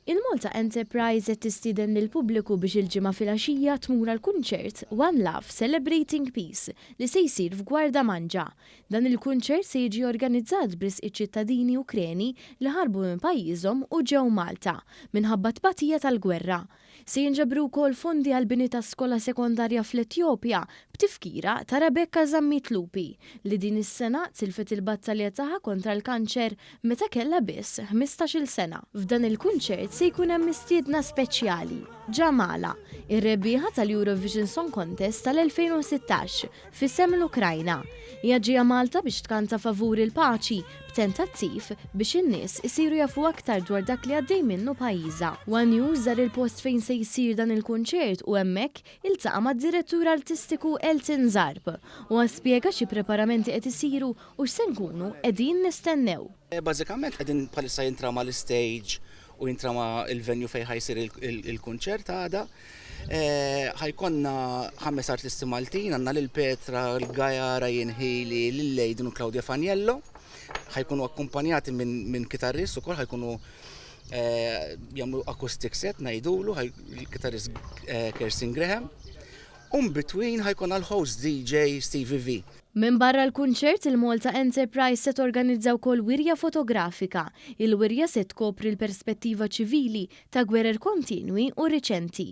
Il-Malta Enterprise qed tistieden lill-pubbliku biex il-ġimgħa filgħaxija tmur għall-kunċert One Love Celebrating Peace li se jsir f'Gwarda Manġa. Dan il-kunċert se jiġi organizzat bris iċ-ċittadini Ukreni li ħarbu minn pajjiżhom u ġew Malta minħabba tbatija tal-gwerra. Se jinġabru wkoll fondi għall-bini ta' skola sekondarja fl-Etjopja b'tifkira ta' Rebecca Zammitlupi li din is-sena tilfet il-battalja tagħha kontra l-kanċer meta kellha biss 15-il sena. F'dan il-kunċert se jkun hemm mistiedna speċjali. Ġamala, ir-rebbieħa tal-Eurovision Song Contest tal-2016 f'isem l-Ukrajna. Hija ġejja Malta biex tkanta favur il-paċi b'tentattiv biex in-nies isiru jafu aktar dwar dak li għaddej minnu pajjiża. One News żar il-post fejn se jsir dan il-kunċert u hemmhekk iltaqa' mad-direttur artistiku Elton Zarb u spjega xi preparamenti qed isiru u x'se nkunu qegħdin nistennew. Bażikament qegħdin bħalissa jintrama l-stage u jintrama il-venju fejn ħajsir il-kunċert għada. Ħajkonna 5 artisti Maltin, għandna lil Petra, l-Gaja, Ryan Healy, lil Lejdin u Claudia Faniello. Ħajkunu akkumpanjati minn kitarrist ukoll, ħajkunu jagħmlu acoustic set ngħidulu, il-kitarrist Kirsten Graham. Between ħajkun għal-host DJ Stevie V. Min barra l-kunċert il-Malta Enterprise se torganizza wkoll wirja fotografika. Il-wirja se tkopri l-perspettiva ċivili ta' gwerer kontinwi u riċenti.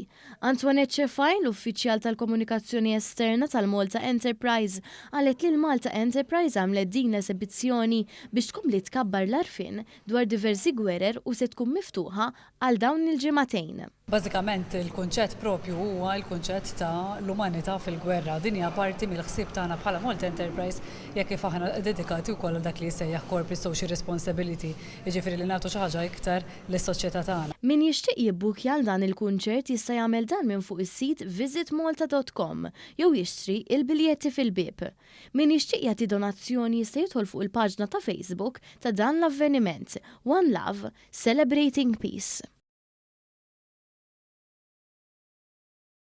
Antoinette Cefaj, l-uffiċjal tal-komunikazzjoni esterna tal-Malta Enterprise, qalet li l-Malta Enterprise għamlet din l-esibizzjoni biex tkompli tkabbar l-arfin dwar diversi gwerer u se tkun miftuħa għal dawn il-ġimagħtejn. Bażikament il-kunċett propju huwa l-kunċett ta' l-umanità fil-gwerra. Din hija parti mill-ħsieb tagħna bħala Malta Enterprise jekk kif aħna dedikati wkoll dak li jsejjaħ corporate social responsibility, jiġifieri li nagħtu xi ħaġa iktar lis-soċjetà tagħna. Min jixtieq jibbukja għal dan il-kunċert jista' jagħmel dan minn fuq is-sit visitmalta.com jew jixtri il-biljetti fil-bib. Min jixtieq jagħti donazzjoni jista' jidħol fuq il-paġna ta' Facebook ta' dan l-avveniment One Love Celebrating Peace.